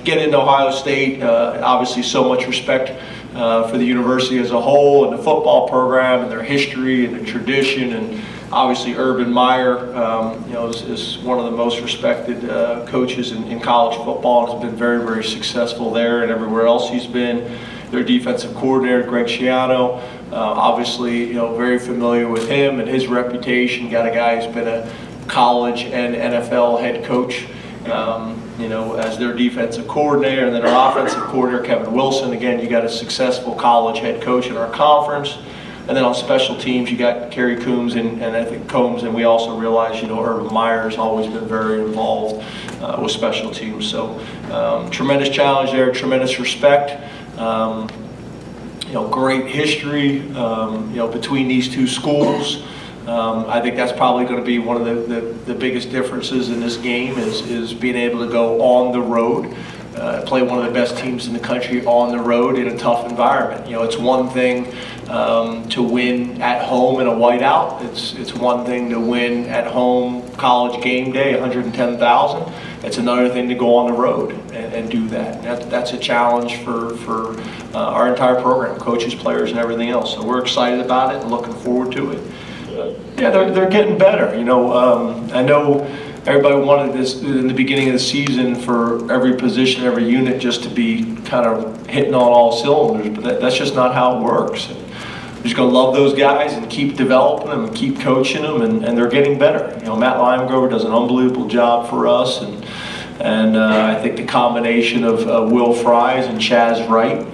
get into Ohio State, obviously so much respect for the university as a whole and the football program and their history and their tradition, and obviously Urban Meyer, you know, is one of the most respected coaches in college football and has been very, very successful there and everywhere else he's been. Their defensive coordinator, Greg Schiano, obviously, you know, very familiar with him and his reputation. Got a guy who's been a college and NFL head coach, you know, as their defensive coordinator, and then our offensive coordinator, Kevin Wilson. Again, you got a successful college head coach in our conference. And then on special teams, you got Kerry Coombs and I think Combs, and we also realize, you know, Urban Meyer has always been very involved with special teams. So tremendous challenge there, tremendous respect. You know, great history, you know, between these two schools. I think that's probably going to be one of the biggest differences in this game is being able to go on the road, play one of the best teams in the country on the road in a tough environment. You know, it's one thing to win at home in a whiteout. It's one thing to win at home college game day, 110,000. It's another thing to go on the road and do that. That's a challenge for our entire program, coaches, players, and everything else. So we're excited about it and looking forward to it. Yeah, they're getting better. You know, I know everybody wanted this in the beginning of the season for every position, every unit just to be kind of hitting on all cylinders, but that's just not how it works. We're just going to love those guys and keep developing them and keep coaching them, and they're getting better. You know, Matt Limegrover does an unbelievable job for us, and I think the combination of Will Fries and Chaz Wright,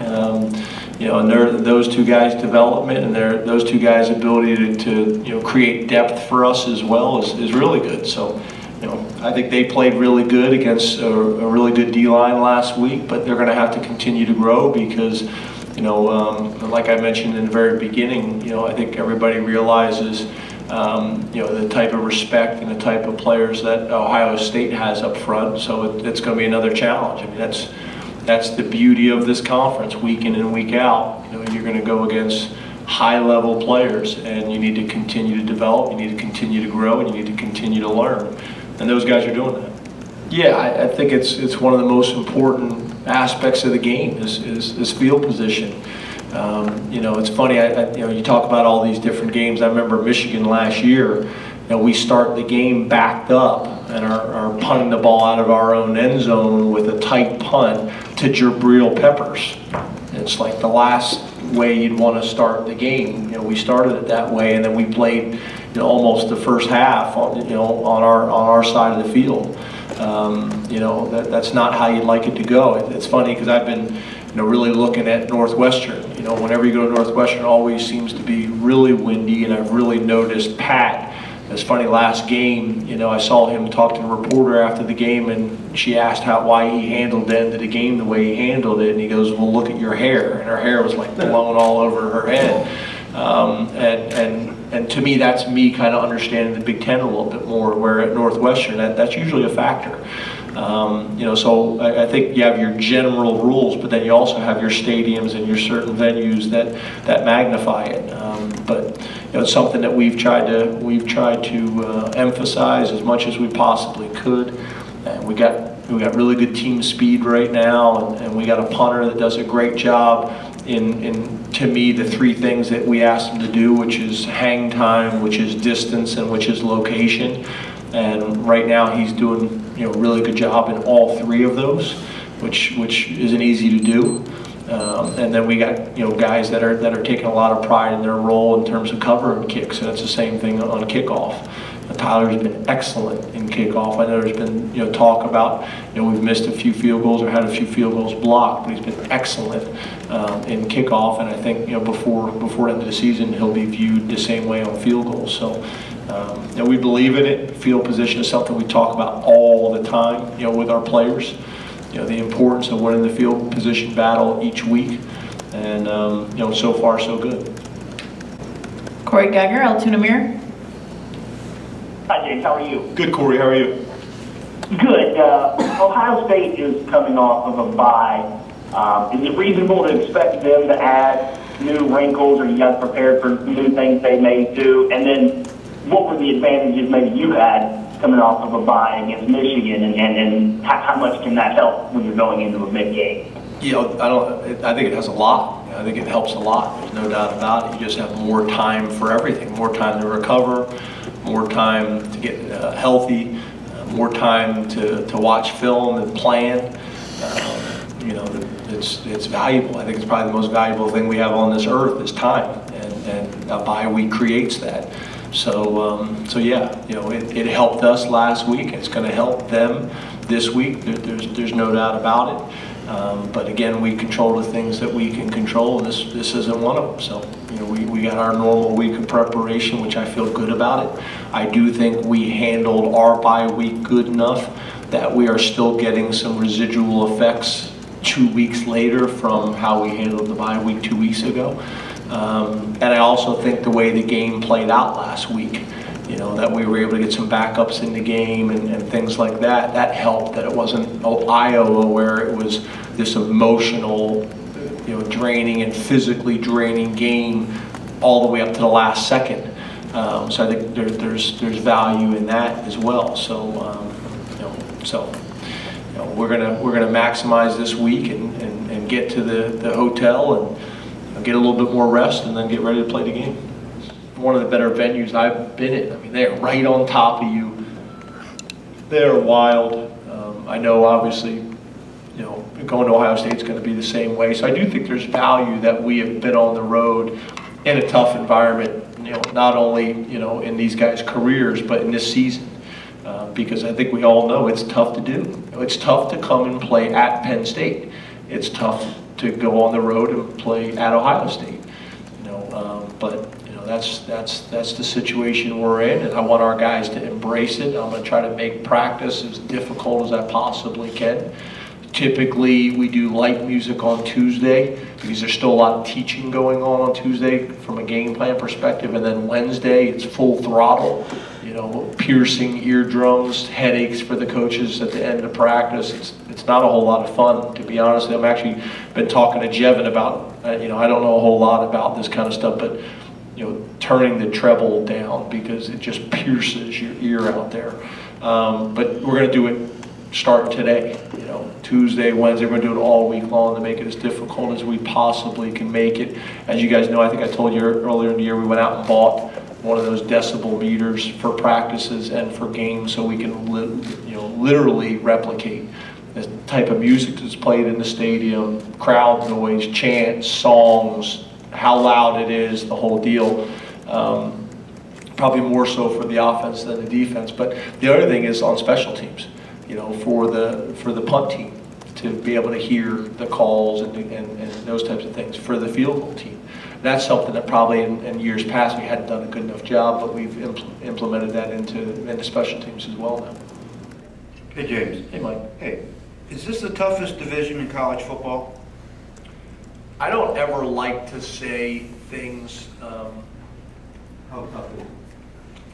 you know, and those two guys' development and those two guys' ability to you know, create depth for us as well is really good. So, you know, I think they played really good against a really good D-line last week, but they're going to have to continue to grow because, you know, like I mentioned in the very beginning, you know, I think everybody realizes, you know, the type of respect and the type of players that Ohio State has up front. So it's going to be another challenge. I mean, that's the beauty of this conference, week in and week out. You know, you're going to go against high-level players, and you need to continue to develop, you need to continue to grow, and you need to continue to learn. And those guys are doing that. Yeah, I think it's one of the most important aspects of the game is field position. You know, it's funny. You know, you talk about all these different games. I remember Michigan last year. You know, we start the game backed up and are punting the ball out of our own end zone with a tight punt to Jabril Peppers. It's like the last way you'd want to start the game. You know, we started it that way, and then we played, you know, almost the first half on, you know, on our side of the field. You know, that's not how you'd like it to go. It's funny because I've been, you know, really looking at Northwestern. You know, whenever you go to Northwestern, it always seems to be really windy, and I've really noticed Pat. It's funny, last game, you know, I saw him talk to the reporter after the game, and she asked why he handled the end of the game the way he handled it, and he goes, well, look at your hair. And her hair was like blowing all over her head. And to me, that's me kind of understanding the Big Ten a little bit more, where at Northwestern, that's usually a factor. You know, so I think you have your general rules, but then you also have your stadiums and your certain venues that magnify it. But you know, it's something that we've tried to emphasize as much as we possibly could. And we got really good team speed right now, and we got a punter that does a great job in to me the three things that we asked him to do, which is hang time, which is distance, and which is location. And right now he's doing, you know, a really good job in all three of those, which isn't easy to do. And then we got, you know, guys that are taking a lot of pride in their role in terms of covering kicks, and it's the same thing on kickoff. Tyler's been excellent in kickoff. I know there's been, you know, talk about, you know, we've missed a few field goals or had a few field goals blocked, but he's been excellent in kickoff, and I think, you know, before the end of the season he'll be viewed the same way on field goals. So you know, we believe in it. Field position is something we talk about all the time, you know, with our players. You know, the importance of winning the field position battle each week, and you know, so far so good. Corey Geiger, Altoona Mirror. Hi James, how are you? Good, Corey, how are you? Good. Ohio State is coming off of a bye. Is it reasonable to expect them to add new wrinkles, or you guys prepared for new things they may do? And then what were the advantages maybe you had coming off of a bye against Michigan, and how much can that help when you're going into a big game? You know, I think it has a lot. I think it helps a lot. There's no doubt about it. You just have more time for everything, more time to recover, more time to get healthy, more time to watch film and plan. You know, it's valuable. I think it's probably the most valuable thing we have on this earth is time, and a bye week creates that. So yeah, you know, it helped us last week. It's going to help them this week. There's no doubt about it. But again, we control the things that we can control, and this isn't one of them. So, you know, we got our normal week of preparation, which I feel good about it. I do think we handled our bye week good enough that we are still getting some residual effects 2 weeks later from how we handled the bye week 2 weeks ago. And I also think the way the game played out last week, you know, that we were able to get some backups in the game and things like that, that helped, that it wasn't Iowa where it was this emotional, you know, draining and physically draining game all the way up to the last second. So I think there's value in that as well. So, you know, we're gonna maximize this week and get to the hotel and get a little bit more rest and then get ready to play the game. One of the better venues I've been in. I mean, they're right on top of you. They're wild. I know, obviously, you know, going to Ohio State is going to be the same way. So I do think there's value that we have been on the road in a tough environment. You know, not only, you know, in these guys' careers, but in this season, because I think we all know it's tough to do. You know, it's tough to come and play at Penn State. It's tough to go on the road and play at Ohio State. You know, but. That's the situation we're in, and I want our guys to embrace it. I'm going to try to make practice as difficult as I possibly can. Typically, we do light music on Tuesday because there's still a lot of teaching going on Tuesday from a game plan perspective, and then Wednesday it's full throttle. You know, piercing eardrums, headaches for the coaches at the end of practice. It's not a whole lot of fun, to be honest. I've actually been talking to Jevin about, you know, I don't know a whole lot about this kind of stuff, but you know, turning the treble down because it just pierces your ear out there. But we're going to do it starting today. You know, Tuesday, Wednesday, we're going to do it all week long to make it as difficult as we possibly can make it. As you guys know, I think I told you earlier in the year, we went out and bought one of those decibel meters for practices and for games so we can, you know, literally replicate the type of music that's played in the stadium, crowd noise, chants, songs, how loud it is, the whole deal. Probably more so for the offense than the defense. But the other thing is on special teams, you know, for the punt team to be able to hear the calls and those types of things. For the field goal team, that's something that probably in years past we hadn't done a good enough job, but we've implemented that into special teams as well now. Hey James. Hey Mike. Hey, is this the toughest division in college football? I don't ever like to say things. How tough is it?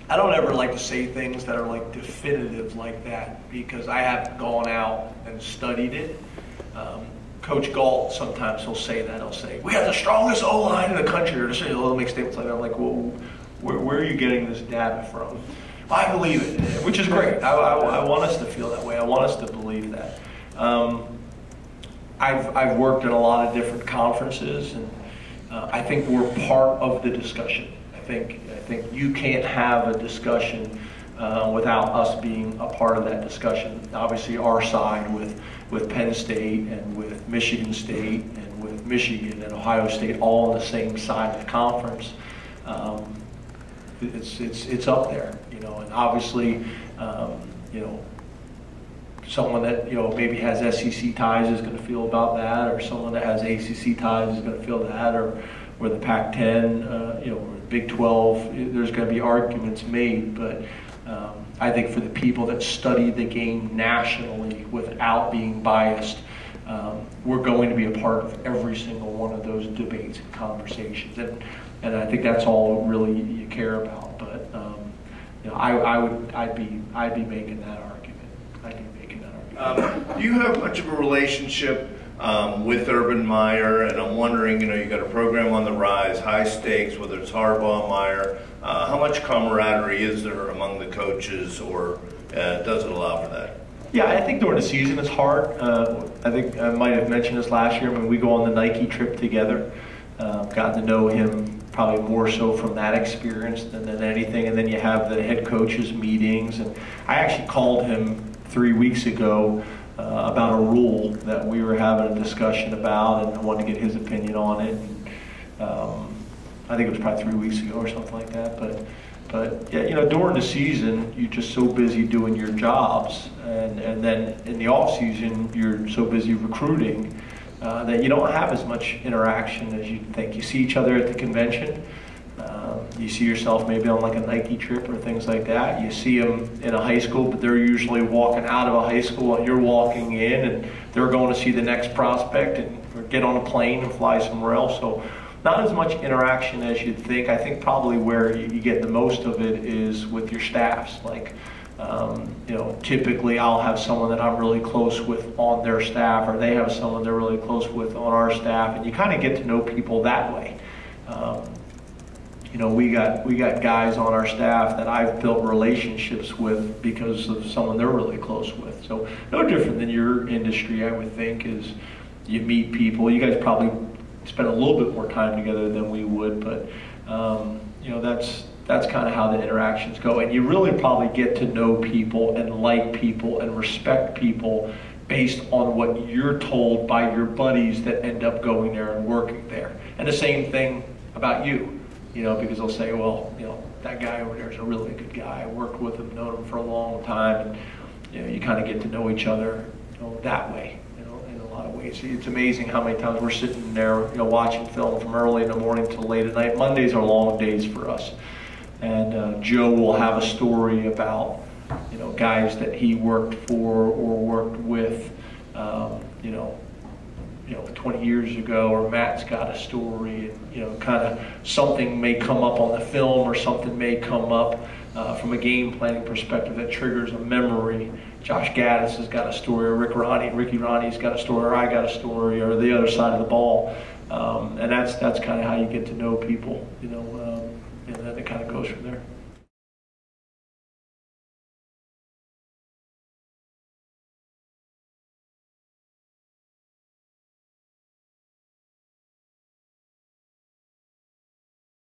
I don't ever like to say things that are like definitive like that because I haven't gone out and studied it. Coach Galt sometimes he'll say that. He'll say, "We have the strongest O-line in the country," or just say little make statements like that. I'm like, well, where are you getting this data from? Well, I believe it, which is great. I want us to feel that way. I want us to believe that. I've worked in a lot of different conferences, and I think we're part of the discussion. I think you can't have a discussion without us being a part of that discussion. Obviously, our side with Penn State and with Michigan State and with Michigan and Ohio State all on the same side of the conference. It's up there, you know, and obviously, you know. Someone that, you know, maybe has SEC ties is going to feel about that, or someone that has ACC ties is going to feel that, or the Pac-10, you know, or the Big 12. There's going to be arguments made, but I think for the people that study the game nationally without being biased, we're going to be a part of every single one of those debates and conversations, and I think that's all really you care about. But you know, I'd be making that argument. Do you have much of a relationship with Urban Meyer? And I'm wondering, you know, you got a program on the rise, high stakes, whether it's Harbaugh, Meyer. How much camaraderie is there among the coaches, or does it allow for that? Yeah, I think during the season it's hard. I think I might have mentioned this last year when we go on the Nike trip together. Gotten to know him probably more so from that experience than anything. And then you have the head coaches meetings. And I actually called him 3 weeks ago about a rule that we were having a discussion about, and I wanted to get his opinion on it. And, I think it was probably 3 weeks ago or something like that. But yeah, you know, during the season, you're just so busy doing your jobs, and then in the off season, you're so busy recruiting that you don't have as much interaction as you think. You see each other at the convention. You see yourself maybe on like a Nike trip or things like that. You see them in a high school, but they're usually walking out of a high school and you're walking in, and they're going to see the next prospect and or get on a plane and fly somewhere else. So not as much interaction as you'd think. I think probably where you get the most of it is with your staffs. Like, you know, typically I'll have someone that I'm really close with on their staff, or they have someone they're really close with on our staff, and you kind of get to know people that way. You know, we got guys on our staff that I've built relationships with because of someone they're really close with. So no different than your industry, I would think, is you meet people. You guys probably spend a little bit more time together than we would, but you know, that's kind of how the interactions go. And you really probably get to know people and like people and respect people based on what you're told by your buddies that end up going there and working there. And the same thing about you. You know, because they'll say, well, you know, that guy over there is a really good guy. I worked with him, known him for a long time, and you know, you kind of get to know each other, you know, that way. You know, in a lot of ways, it's amazing how many times we're sitting there, you know, watching film from early in the morning till late at night. Mondays are long days for us, and Joe will have a story about, you know, guys that he worked for or worked with, you know, 20 years ago, or Matt's got a story, and, you know, kind of something may come up on the film, or something may come up from a game planning perspective that triggers a memory. Josh Gaddis has got a story, or Ricky Ronnie's got a story, or I got a story, or the other side of the ball, and that's kind of how you get to know people, you know, and then it kind of goes from there.